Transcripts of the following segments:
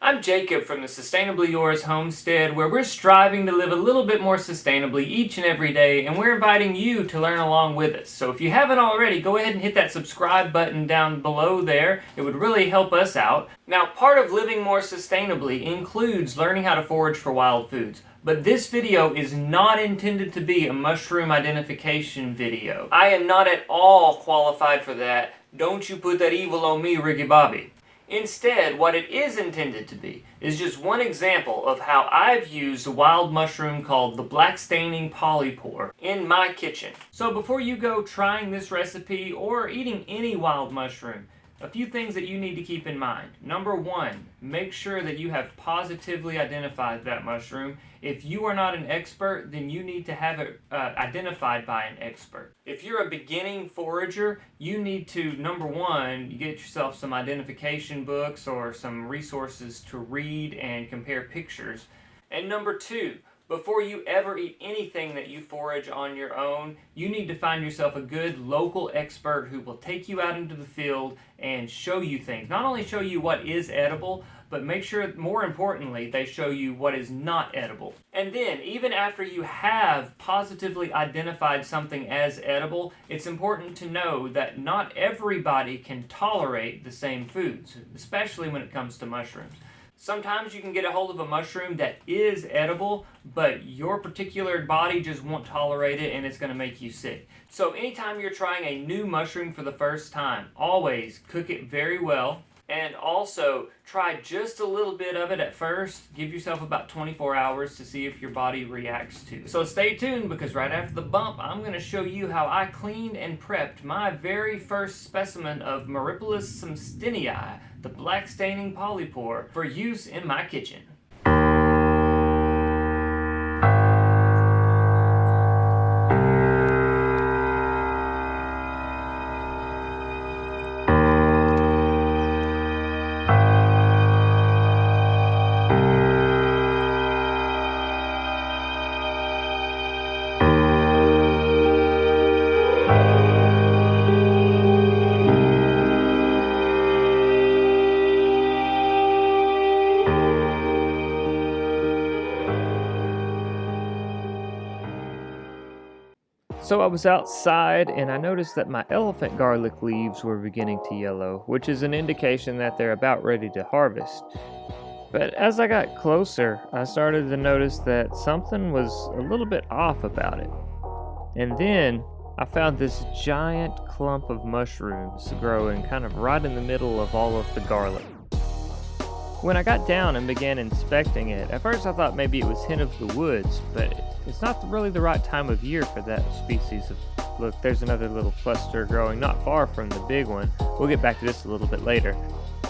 I'm Jacob from the Sustainably Yours Homestead, where we're striving to live a little bit more sustainably each and every day, and we're inviting you to learn along with us. So if you haven't already, go ahead and hit that subscribe button down below there. It would really help us out. Now, part of living more sustainably includes learning how to forage for wild foods. But this video is not intended to be a mushroom identification video. I am not at all qualified for that. Don't you put that evil on me, Ricky Bobby. Instead, what it is intended to be is just one example of how I've used a wild mushroom called the black staining polypore in my kitchen. So before you go trying this recipe or eating any wild mushroom, a few things that you need to keep in mind. Number one, make sure that you have positively identified that mushroom. If you are not an expert, then you need to have it identified by an expert. If you're a beginning forager, you need to, number one, you get yourself some identification books or some resources to read and compare pictures. And number two, before you ever eat anything that you forage on your own, you need to find yourself a good local expert who will take you out into the field and show you things. Not only show you what is edible, but make sure, more importantly, they show you what is not edible. And then, even after you have positively identified something as edible, it's important to know that not everybody can tolerate the same foods, especially when it comes to mushrooms. Sometimes you can get a hold of a mushroom that is edible, but your particular body just won't tolerate it and it's going to make you sick. So anytime you're trying a new mushroom for the first time, always cook it very well. And also, try just a little bit of it at first. Give yourself about 24 hours to see if your body reacts to it. So stay tuned, because right after the bump, I'm going to show you how I cleaned and prepped my very first specimen of Myripolis samstinii, the black staining polypore, for use in my kitchen. So I was outside and I noticed that my elephant garlic leaves were beginning to yellow, which is an indication that they're about ready to harvest. But as I got closer, I started to notice that something was a little bit off about it. And then I found this giant clump of mushrooms growing kind of right in the middle of all of the garlic. When I got down and began inspecting it, at first I thought maybe it was hen of the woods, but it's not really the right time of year for that species of... Look, there's another little cluster growing not far from the big one. We'll get back to this a little bit later.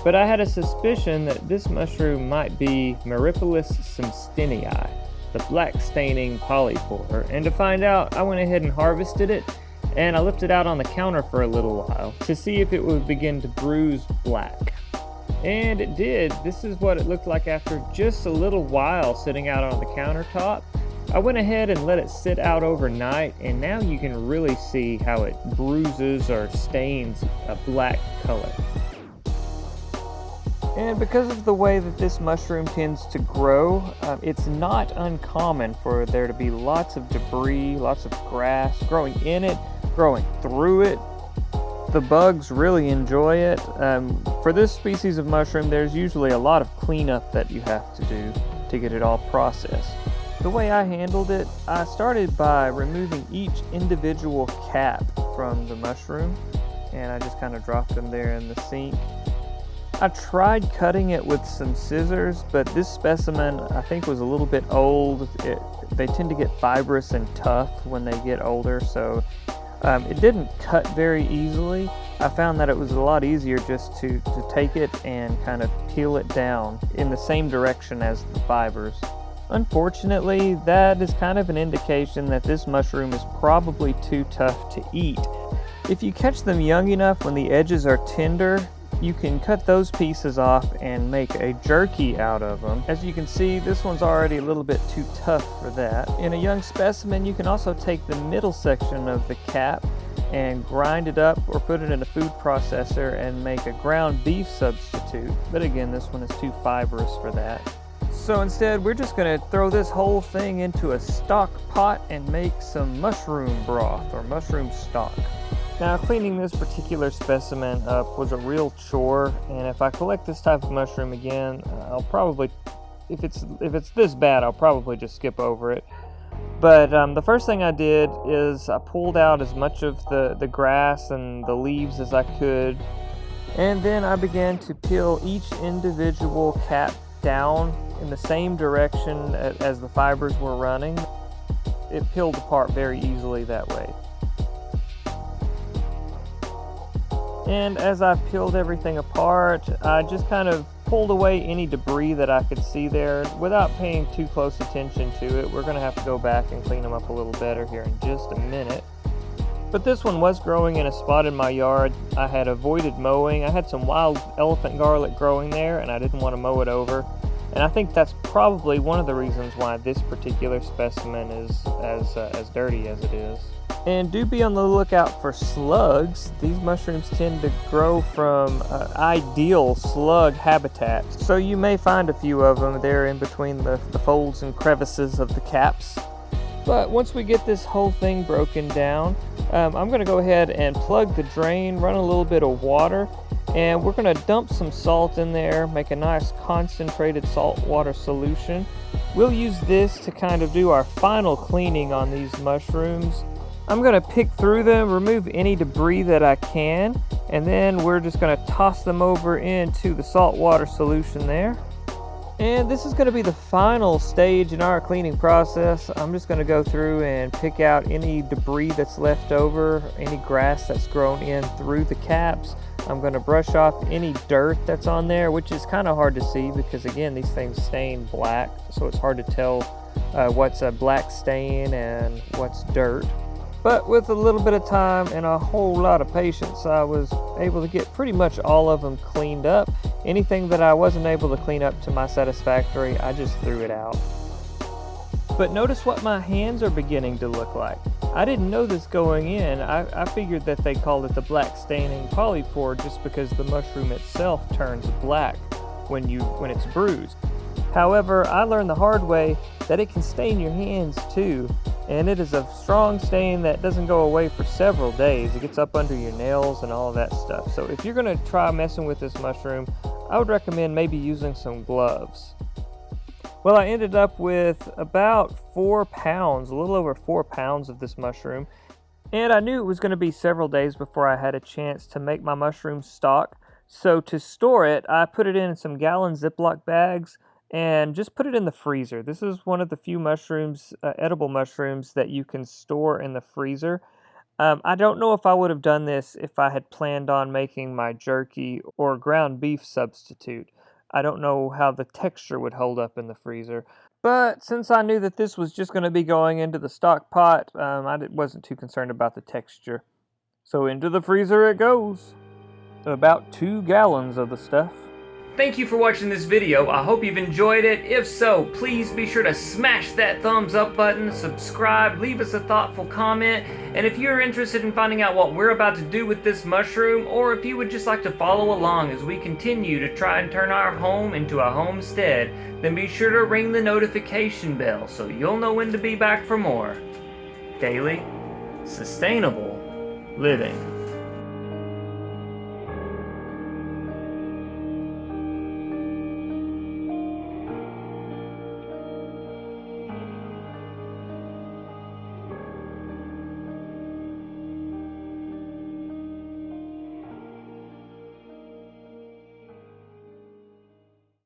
But I had a suspicion that this mushroom might be Myripolis samstinii, the black staining polypore. And to find out, I went ahead and harvested it, and I left it out on the counter for a little while to see if it would begin to bruise black. And it did. This is what it looked like after just a little while sitting out on the countertop. I went ahead and let it sit out overnight, and now you can really see how it bruises or stains a black color. And because of the way that this mushroom tends to grow, it's not uncommon for there to be lots of debris, lots of grass growing in it, growing through it. The bugs really enjoy it. For this species of mushroom, there's usually a lot of cleanup that you have to do to get it all processed. The way I handled it, I started by removing each individual cap from the mushroom, and I just kind of dropped them there in the sink. I tried cutting it with some scissors, but this specimen I think was a little bit old. They tend to get fibrous and tough when they get older, so it didn't cut very easily. I found that it was a lot easier just to take it and kind of peel it down in the same direction as the fibers. Unfortunately, that is kind of an indication that this mushroom is probably too tough to eat. If you catch them young enough when the edges are tender, you can cut those pieces off and make a jerky out of them. As you can see, this one's already a little bit too tough for that. In a young specimen, you can also take the middle section of the cap and grind it up or put it in a food processor and make a ground beef substitute. But again, this one is too fibrous for that. So instead, we're just going to throw this whole thing into a stock pot and make some mushroom broth or mushroom stock. Now, cleaning this particular specimen up was a real chore, and if I collect this type of mushroom again, I'll probably, if it's this bad, I'll probably just skip over it. But the first thing I did is I pulled out as much of the grass and the leaves as I could, and then I began to peel each individual cap down in the same direction as the fibers were running. It peeled apart very easily that way. And as I peeled everything apart, I just kind of pulled away any debris that I could see there without paying too close attention to it. We're going to have to go back and clean them up a little better here in just a minute. But this one was growing in a spot in my yard. I had avoided mowing. I had some wild elephant garlic growing there, and I didn't want to mow it over. And I think that's probably one of the reasons why this particular specimen is as dirty as it is. And do be on the lookout for slugs. These mushrooms tend to grow from ideal slug habitat. So you may find a few of them there in between the folds and crevices of the caps. But once we get this whole thing broken down, I'm going to go ahead and plug the drain, run a little bit of water, and we're going to dump some salt in there, make a nice concentrated salt water solution. We'll use this to kind of do our final cleaning on these mushrooms. I'm going to pick through them, remove any debris that I can, and then we're just going to toss them over into the salt water solution there. And this is going to be the final stage in our cleaning process. I'm just going to go through and pick out any debris that's left over, any grass that's grown in through the caps. I'm going to brush off any dirt that's on there, which is kind of hard to see because, again, these things stain black, so it's hard to tell what's a black stain and what's dirt. But with a little bit of time and a whole lot of patience, I was able to get pretty much all of them cleaned up. Anything that I wasn't able to clean up to my satisfactory, I just threw it out. But notice what my hands are beginning to look like. I didn't know this going in. I figured that they called it the black staining polypore just because the mushroom itself turns black when it's bruised. However, I learned the hard way that it can stain your hands too, and it is a strong stain that doesn't go away for several days. It gets up under your nails and all of that stuff. So if you're going to try messing with this mushroom, I would recommend maybe using some gloves. Well, I ended up with about 4 pounds, a little over 4 pounds of this mushroom, and I knew it was going to be several days before I had a chance to make my mushroom stock. So to store it, I put it in some gallon Ziploc bags and just put it in the freezer. This is one of the few mushrooms, edible mushrooms, that you can store in the freezer. I don't know if I would have done this if I had planned on making my jerky or ground beef substitute. I don't know how the texture would hold up in the freezer. But since I knew that this was just going to be going into the stock pot, I wasn't too concerned about the texture. So into the freezer it goes. About 2 gallons of the stuff. Thank you for watching this video. I hope you've enjoyed it. If so, please be sure to smash that thumbs up button, subscribe, leave us a thoughtful comment, and if you're interested in finding out what we're about to do with this mushroom, or if you would just like to follow along as we continue to try and turn our home into a homestead, then be sure to ring the notification bell so you'll know when to be back for more daily, sustainable living.